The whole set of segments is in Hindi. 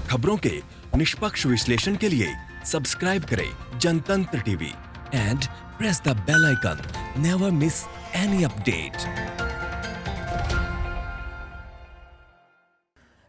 खबरों के निष्पक्ष विश्लेषण के लिए सब्सक्राइब करें Janatantra TV and press the bell icon. Never miss any update.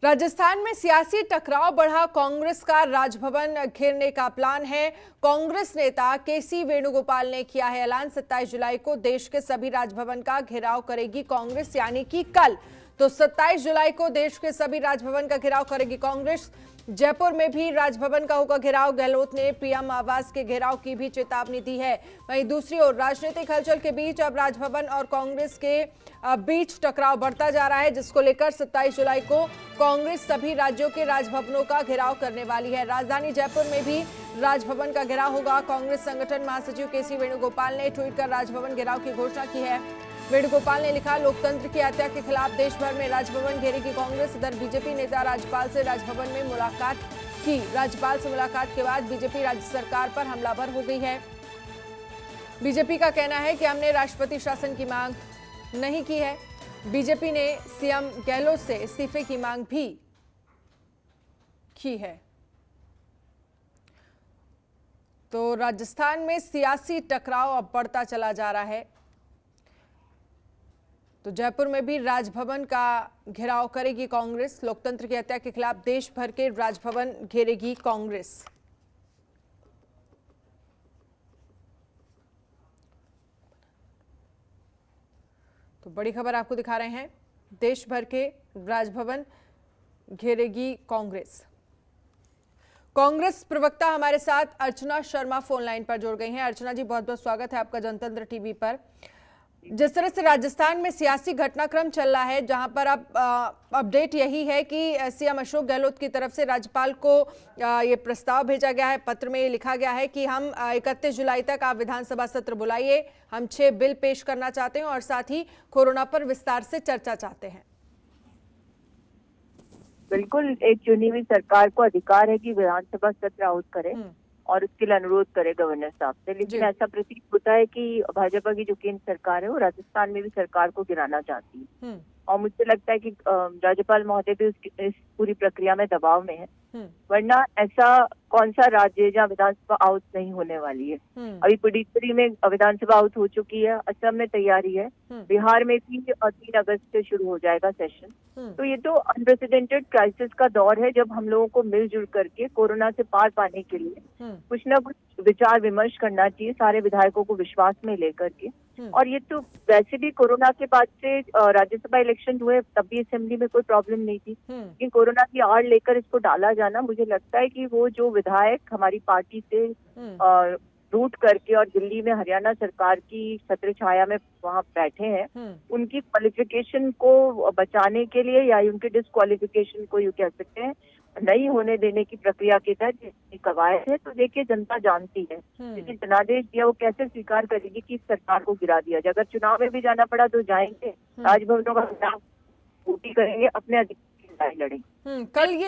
Rajasthan में सियासी टकराव बढ़ा, कांग्रेस का राजभवन घेरने का प्लान है। कांग्रेस नेता केसी वेणुगोपाल ने किया है ऐलान, 27 जुलाई को देश के सभी राजभवन का घेराव करेगी कांग्रेस, यानी कि कल। तो 27 जुलाई को देश के सभी राजभवन का घेराव करेगी कांग्रेस। जयपुर में भी राजभवन का होगा घेराव। गहलोत ने पीएम आवास के घेराव की भी चेतावनी दी है। वहीं दूसरी ओर राजनीतिक हलचल के बीच अब राजभवन और कांग्रेस के बीच टकराव बढ़ता जा रहा है, जिसको लेकर 27 जुलाई को कांग्रेस सभी राज्यों के राजभवनों का घेराव करने वाली है। राजधानी जयपुर में भी राजभवन का घेराव होगा। कांग्रेस संगठन महासचिव केसी वेणुगोपाल ने ट्वीट कर राजभवन घेराव की घोषणा की है। वेणुगोपाल ने लिखा, लोकतंत्र की हत्या के खिलाफ देश भर में राजभवन घेरेगी कांग्रेस। इधर बीजेपी नेता राज्यपाल से राजभवन में मुलाकात की। राज्यपाल से मुलाकात के बाद बीजेपी राज्य सरकार पर हमलावर हो गई है। बीजेपी का कहना है कि हमने राष्ट्रपति शासन की मांग नहीं की है। बीजेपी ने सीएम गहलोत से इस्तीफे की मांग भी की है। तो राजस्थान में सियासी टकराव अब बढ़ता चला जा रहा है। तो जयपुर में भी राजभवन का घेराव करेगी कांग्रेस। लोकतंत्र की हत्या के खिलाफ देश भर के राजभवन घेरेगी कांग्रेस। तो बड़ी खबर आपको दिखा रहे हैं, देश भर के राजभवन घेरेगी कांग्रेस। कांग्रेस प्रवक्ता हमारे साथ अर्चना शर्मा फोन लाइन पर जुड़ गई हैं। अर्चना जी, बहुत बहुत स्वागत है आपका जनतंत्र टीवी पर। जिस तरह से राजस्थान में सियासी घटनाक्रम चल रहा है, जहां पर अब अपडेट यही है कि सीएम अशोक गहलोत की तरफ से राज्यपाल को ये प्रस्ताव भेजा गया है। पत्र में ये लिखा गया है कि हम 31 जुलाई तक आप विधानसभा सत्र बुलाइए, हम 6 बिल पेश करना चाहते हैं और साथ ही कोरोना पर विस्तार से चर्चा चाहते हैं। बिल्कुल, एक चुनी हुई सरकार को अधिकार है कि विधानसभा सत्र आउट करे और उसके लिए अनुरोध करे गवर्नर साहब से, लेकिन ऐसा प्रतीत होता है कि भाजपा की जो केंद्र सरकार है वो राजस्थान में भी सरकार को गिराना चाहती है। और मुझे लगता है कि राज्यपाल महोदय भी इस पूरी प्रक्रिया में दबाव में है, वरना ऐसा कौन सा राज्य है जहाँ विधानसभा आउट नहीं होने वाली है। अभी पुडुचेरी में विधानसभा आउट हो चुकी है, असम में तैयारी है, बिहार में भी 3 अगस्त से शुरू हो जाएगा सेशन। तो ये तो अनप्रेसिडेंटेड क्राइसिस का दौर है, जब हम लोगों को मिलजुल करके कोरोना से पार पाने के लिए कुछ ना कुछ विचार विमर्श करना चाहिए, सारे विधायकों को विश्वास में लेकर के। और ये तो वैसे भी कोरोना के बाद से राज्यसभा इलेक्शन हुए, तब भी असेंबली में कोई प्रॉब्लम नहीं थी, लेकिन कोरोना की आड़ लेकर इसको डाला जाना, मुझे लगता है कि वो जो विधायक हमारी पार्टी से रूट करके और दिल्ली में हरियाणा सरकार की छत्र छाया में वहाँ बैठे हैं, उनकी क्वालिफिकेशन को बचाने के लिए या उनके डिस्क्वालिफिकेशन को यूँ कह सकते हैं नहीं होने देने की प्रक्रिया के तहत कवायद है। तो देखिए, जनता जानती है, लेकिन जनादेश दिया वो कैसे स्वीकार करेगी कि इस सरकार को गिरा दिया जाए। अगर चुनाव में भी जाना पड़ा तो जाएंगे, राजभवनों का चुनाव पूर्ति करेंगे, अपने अधिकार लड़ेंगे।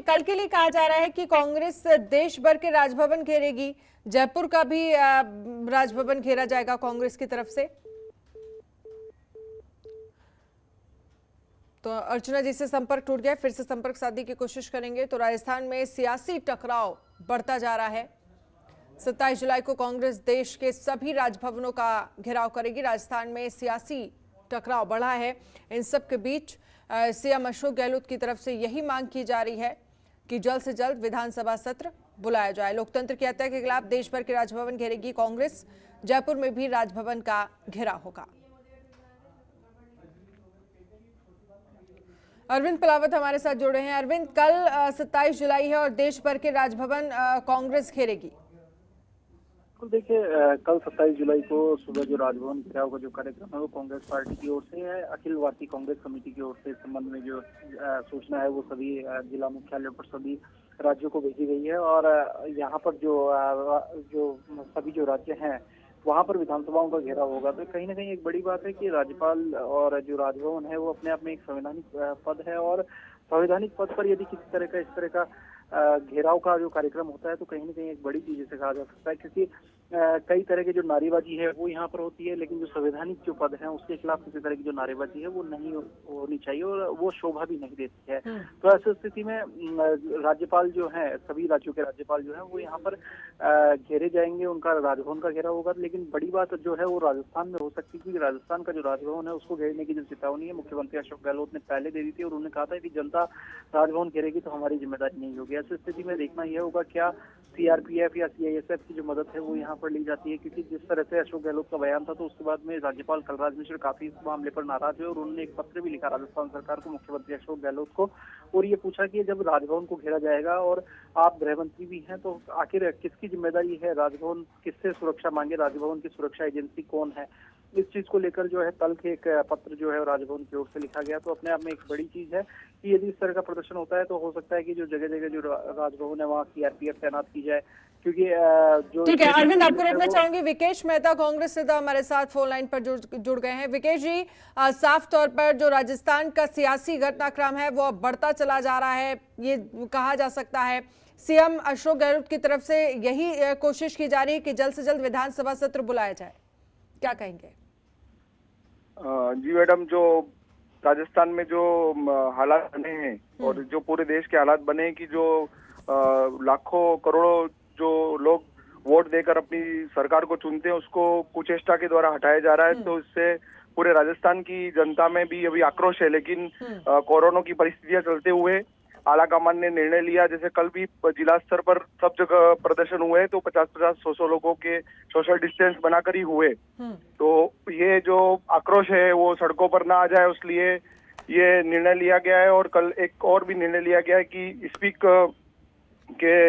कल के लिए कहा जा रहा है कि कांग्रेस देश भर के राजभवन घेरेगी। जयपुर का भी राजभवन घेरा जाएगा कांग्रेस की तरफ से। तो अर्चना जी से संपर्क टूट गया, फिर से संपर्क साधने की कोशिश करेंगे। तो राजस्थान में सियासी टकराव बढ़ता जा रहा है। 27 जुलाई को कांग्रेस देश के सभी राजभवनों का घेराव करेगी। राजस्थान में सियासी टकराव बढ़ा है। इन सब के बीच सीएम अशोक गहलोत की तरफ से यही मांग की जा रही है कि जल्द से जल्द विधानसभा सत्र बुलाया जाए। लोकतंत्र की हत्या के खिलाफ देश भर के राजभवन घेरेगी कांग्रेस। जयपुर में भी राजभवन का घेराव होगा। अरविंद पलावत हमारे साथ जुड़े हैं। अरविंद, कल 27 जुलाई है और देश भर के राजभवन कांग्रेस घेरेगी। देखिए, कल 27 जुलाई को सुबह जो राजभवन घेराव का जो कार्यक्रम है वो कांग्रेस पार्टी की ओर से है। अखिल भारतीय कांग्रेस कमेटी की ओर से इस संबंध में जो सूचना है वो सभी जिला मुख्यालयों पर सभी राज्यों को भेजी गई है। और यहाँ पर जो सभी जो राज्य हैं वहाँ पर विधानसभाओं का घेराव होगा। तो कहीं ना कहीं एक बड़ी बात है कि राज्यपाल और जो राजभवन है वो अपने आप में एक संवैधानिक पद है, और संवैधानिक पद पर यदि किसी तरह का इस तरह का घेराव का जो कार्यक्रम होता है तो कहीं ना कहीं एक बड़ी चीज से कहा जा सकता है, क्योंकि कई तरह के जो नारेबाजी है वो यहाँ पर होती है, लेकिन जो संवैधानिक जो पद है उसके खिलाफ किसी तरह की जो नारेबाजी है वो नहीं होनी चाहिए और वो शोभा भी नहीं देती है। तो ऐसी स्थिति में राज्यपाल जो है, सभी राज्यों के राज्यपाल जो है वो यहाँ पर घेरे जाएंगे, उनका राजभवन का घेराव होगा। लेकिन बड़ी बात जो है वो राजस्थान में हो सकती है, क्योंकि राजस्थान का जो राजभवन है उसको घेरने की जो चेतावनी है मुख्यमंत्री अशोक गहलोत ने पहले दे दी थी और उन्होंने कहा था कि जनता राजभवन घेरेगी तो हमारी जिम्मेदारी नहीं होगी। ऐसी स्थिति में देखना यह होगा क्या सीआरपीएफ या सीआईएसएफ की जो मदद है वो यहाँ पर ली जाती है, क्योंकि जिस तरह से अशोक गहलोत का बयान था तो उसके बाद में राज्यपाल कलराज मिश्र काफी इस मामले पर नाराज हुए और उन्होंने एक पत्र भी लिखा राजस्थान सरकार को, मुख्यमंत्री अशोक गहलोत को, और ये पूछा कि जब राजभवन को घेरा जाएगा और आप गृह मंत्री भी हैं तो आखिर किसकी जिम्मेदारी है, राजभवन किससे सुरक्षा मांगे, राजभवन की सुरक्षा एजेंसी कौन है। इस चीज को लेकर जो है तल्ख एक पत्र जो है राजभवन की ओर से लिखा गया। तो अपने आप में एक बड़ी चीज है कि यदि इस तरह का प्रदर्शन होता है तो हो सकता है कि जो जगह जगह जो राजभवन है वहाँ सीआरपीएफ तैनात की जाए, क्योंकि जो ठीक है अरविंद, आपको रोकना चाहूंगी। विकेश मेहता कांग्रेस नेता हमारे साथ फोन लाइन पर जुड़ गए हैं। विकेश जी, साफ तौर पर जो राजस्थान का सियासी घटनाक्रम है वो अब बढ़ता चला जा रहा है, ये कहा जा सकता है। सीएम अशोक गहलोत की तरफ से यही कोशिश की जा रही है कि जल्द से जल्द विधानसभा सत्र बुलाया जाए, क्या कहेंगे? जी मैडम, जो राजस्थान में जो हालात बने हैं और जो पूरे देश के हालात बने हैं कि जो लाखों करोड़ों जो लोग वोट देकर अपनी सरकार को चुनते हैं उसको कुचेष्टा के द्वारा हटाया जा रहा है, तो इससे पूरे राजस्थान की जनता में भी अभी आक्रोश है। लेकिन कोरोना की परिस्थितियां चलते हुए आलाकमान ने निर्णय लिया, जैसे कल भी जिला स्तर पर सब जगह प्रदर्शन हुए तो 50-50, 100-100 लोगों के सोशल डिस्टेंस बनाकर ही हुए। तो ये जो आक्रोश है वो सड़कों पर ना आ जाए इसलिए ये निर्णय लिया गया है। और कल एक और भी निर्णय लिया गया है कि स्पीक के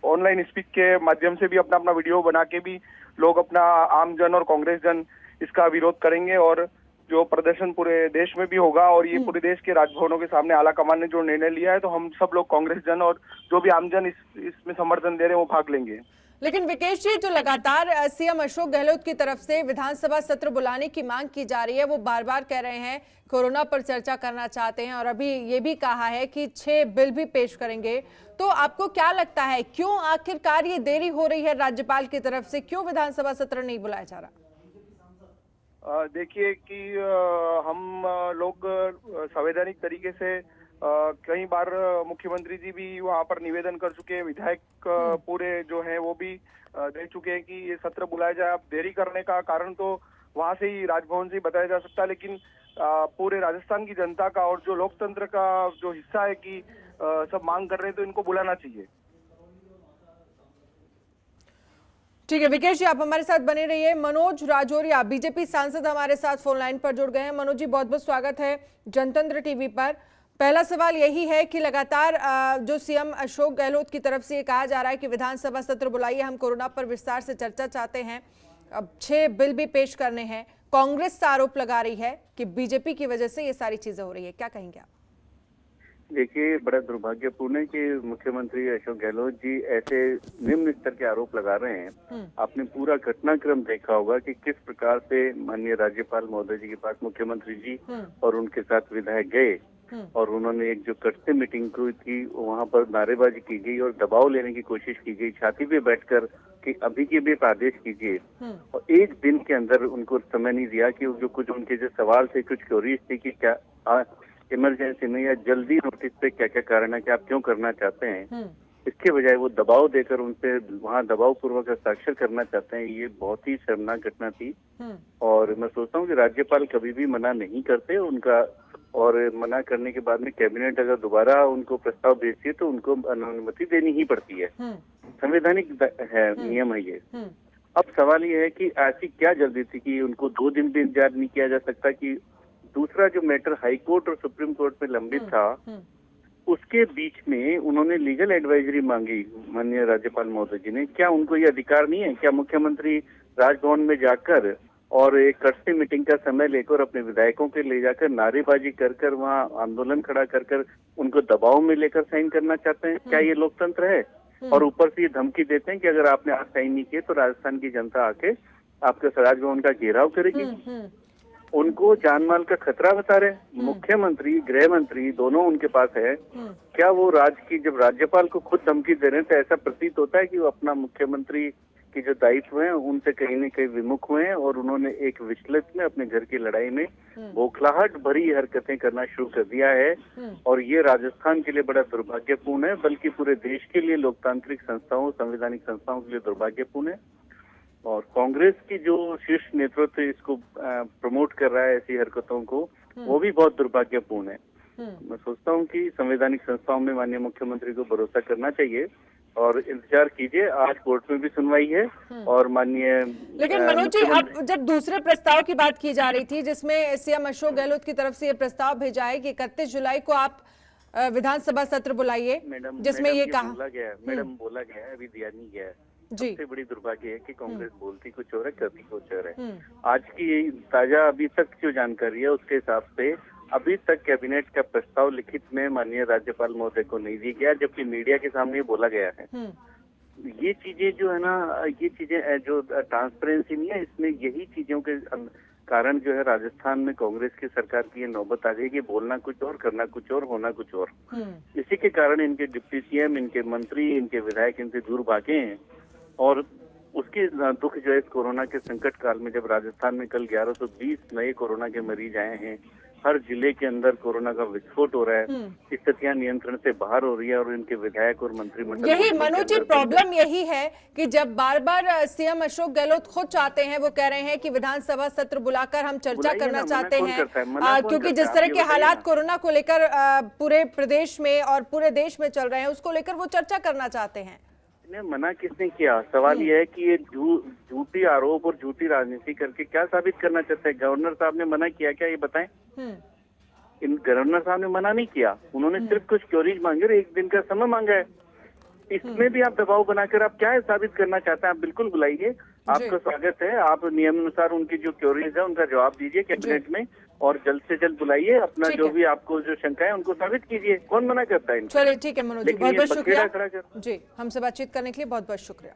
ऑनलाइन स्पीक के माध्यम से भी अपना अपना वीडियो बना के भी लोग अपना आमजन और कांग्रेस जन इसका विरोध करेंगे और जो प्रदर्शन पूरे देश में भी होगा। और ये पूरे देश के राजभवनों के सामने आलाकमान ने जो निर्णय लिया है तो हम सब लोग कांग्रेस जन और जो भी आमजन इसमें समर्थन दे रहे हैं वो भाग लेंगे। लेकिन विकेश जी, जो लगातार सीएम अशोक गहलोत की तरफ से विधानसभा सत्र बुलाने की मांग की जा रही है, वो बार बार कह रहे हैं कोरोना पर चर्चा करना चाहते हैं और अभी ये भी कहा है कि 6 बिल भी पेश करेंगे। तो आपको क्या लगता है, क्यों आखिरकार ये देरी हो रही है राज्यपाल की तरफ से, क्यों विधानसभा सत्र नहीं बुलाया जा रहा? देखिए कि हम लोग संवैधानिक तरीके से कई बार मुख्यमंत्री जी भी वहाँ पर निवेदन कर चुके हैं, विधायक पूरे जो है वो भी दे चुके हैं कि ये सत्र बुलाया जाए। अब देरी करने का कारण तो वहाँ से ही राजभवन से ही बताया जा सकता है, लेकिन पूरे राजस्थान की जनता का और जो लोकतंत्र का जो हिस्सा है कि सब मांग कर रहे हैं तो इनको बुलाना चाहिए। ठीक है विकेश जी, आप हमारे साथ बने रहिए। मनोज राजौरिया बीजेपी सांसद हमारे साथ फोन लाइन पर जुड़ गए हैं। मनोज जी, बहुत बहुत स्वागत है जनतंत्र टीवी पर। पहला सवाल यही है कि लगातार जो सीएम अशोक गहलोत की तरफ से ये कहा जा रहा है कि विधानसभा सत्र बुलाइए, हम कोरोना पर विस्तार से चर्चा चाहते हैं, अब 6 बिल भी पेश करने हैं। कांग्रेस आरोप लगा रही है कि बीजेपी की वजह से ये सारी चीजें हो रही है, क्या कहेंगे आप? देखिए, बड़ा दुर्भाग्यपूर्ण है कि मुख्यमंत्री अशोक गहलोत जी ऐसे निम्न स्तर के आरोप लगा रहे हैं। आपने पूरा घटनाक्रम देखा होगा कि किस प्रकार से माननीय राज्यपाल महोदय जी के पास मुख्यमंत्री जी और उनके साथ विधायक गए और उन्होंने एक जो कट मीटिंग हुई थी वहां पर नारेबाजी की गई और दबाव लेने की कोशिश की गई, छाती पे बैठकर कि अभी के भी आदेश कीजिए। और एक दिन के अंदर उनको समय नहीं दिया कि जो कुछ उनके जो सवाल थे, कुछ क्वेरीज थी कि क्या इमरजेंसी में या जल्दी नोटिस पे क्या क्या कारण है कि आप क्यों करना चाहते हैं, इसके बजाय वो दबाव देकर उनसे वहाँ दबाव पूर्वक हस्ताक्षर करना चाहते हैं। ये बहुत ही शर्मनाक घटना थी और मैं सोचता हूँ कि राज्यपाल कभी भी मना नहीं करते उनका, और मना करने के बाद में कैबिनेट अगर दोबारा उनको प्रस्ताव भेजती है तो उनको अनुमति देनी ही पड़ती है, संवैधानिक है, नियम है ये। अब सवाल ये है कि ऐसी क्या जल्दी थी कि उनको 2 दिन भी इंतजार नहीं किया जा सकता? कि दूसरा जो मैटर हाई कोर्ट और सुप्रीम कोर्ट में लंबित था उसके बीच में उन्होंने लीगल एडवाइजरी मांगी माननीय राज्यपाल महोदय जी ने। क्या उनको ये अधिकार नहीं है? क्या मुख्यमंत्री राजभवन में जाकर और एक कर्फ्यू मीटिंग का समय लेकर अपने विधायकों के ले जाकर नारेबाजी कर वहाँ आंदोलन खड़ा कर उनको दबाव में लेकर साइन करना चाहते हैं? क्या ये लोकतंत्र है? और ऊपर से ये धमकी देते हैं कि अगर आपने आज साइन नहीं किए तो राजस्थान की जनता आके आपके राजभवन का घेराव करेगी। उनको जान माल का खतरा बता रहे। मुख्यमंत्री, गृह मंत्री दोनों उनके पास है। क्या वो जब राज्यपाल को खुद धमकी दे रहे हैं, तो ऐसा प्रतीत होता है कि वो अपना मुख्यमंत्री की जो दायित्व है उनसे कहीं न कहीं विमुख हुए हैं और उन्होंने एक विचलित में अपने घर की लड़ाई में बौखलाहट भरी हरकतें करना शुरू कर दिया है। और ये राजस्थान के लिए बड़ा दुर्भाग्यपूर्ण है, बल्कि पूरे देश के लिए, लोकतांत्रिक संस्थाओं, संवैधानिक संस्थाओं के लिए दुर्भाग्यपूर्ण है। और कांग्रेस की जो शीर्ष नेतृत्व इसको प्रमोट कर रहा है ऐसी हरकतों को, वो भी बहुत दुर्भाग्यपूर्ण है। मैं सोचता हूँ कि संवैधानिक संस्थाओं में माननीय मुख्यमंत्री को भरोसा करना चाहिए और इंतजार कीजिए। आज कोर्ट में भी सुनवाई है और माननीय लेकिन मनोज जी, अब जब दूसरे प्रस्ताव की बात की जा रही थी जिसमें सीएम अशोक गहलोत की तरफ से ये प्रस्ताव भेजा है कि 31 जुलाई को आप विधानसभा सत्र बुलाइए, जिसमें ये कहा बोला गया है, अभी दिया नहीं गया है। जी। सबसे बड़ी दुर्भाग्य है कि कांग्रेस बोलती कुछ और है, करती कुछ और है। आज की ताजा अभी तक जो जानकारी है उसके हिसाब से अभी तक कैबिनेट का प्रस्ताव लिखित में माननीय राज्यपाल महोदय को नहीं दिया गया, जबकि मीडिया के सामने बोला गया है। ये चीजें जो है ना, ये चीजें जो ट्रांसपेरेंसी नहीं है, इसमें यही चीजों के कारण जो है राजस्थान में कांग्रेस की सरकार की ये नौबत आ गई कि बोलना कुछ और, करना कुछ और, होना कुछ और। इसी के कारण इनके डिप्टी सीएम, इनके मंत्री, इनके विधायक इनसे दूर भागे हैं। और उसकी दुख जो है इस कोरोना के संकट काल में, जब राजस्थान में कल 1120 नए कोरोना के मरीज आए हैं, हर जिले के अंदर कोरोना का विस्फोट हो रहा है, स्थितियां नियंत्रण से बाहर हो रही है और इनके विधायक और मंत्रिमंडल, यही मनोज जी प्रॉब्लम यही है कि जब बार बार सीएम अशोक गहलोत खुद चाहते हैं, वो कह रहे हैं कि विधानसभा सत्र बुलाकर हम चर्चा करना चाहते हैं, क्योंकि जिस तरह के हालात कोरोना को लेकर पूरे प्रदेश में और पूरे देश में चल रहे हैं, उसको लेकर वो चर्चा करना चाहते हैं। मना किसने किया? सवाल यह है कि ये झूठी आरोप और झूठी राजनीति करके क्या साबित करना चाहते हैं? गवर्नर साहब ने मना किया क्या, ये बताएं। इन गवर्नर साहब ने मना नहीं किया, उन्होंने सिर्फ कुछ क्योरीज मांगे और 1 दिन का समय मांगा है। इसमें भी आप दबाव बनाकर आप क्या साबित करना चाहते हैं? आप बिल्कुल बुलाइए, आपका स्वागत है। आप नियम अनुसार उनकी जो क्योरीज है उनका जवाब दीजिए कैबिनेट में और जल्द से जल्द बुलाइए। अपना जो भी आपको जो शंका है उनको साबित कीजिए। कौन मना करता है? चलिए ठीक है मनोज जी, बहुत बहुत शुक्रिया जी, हमसे बातचीत करने के लिए बहुत बहुत शुक्रिया।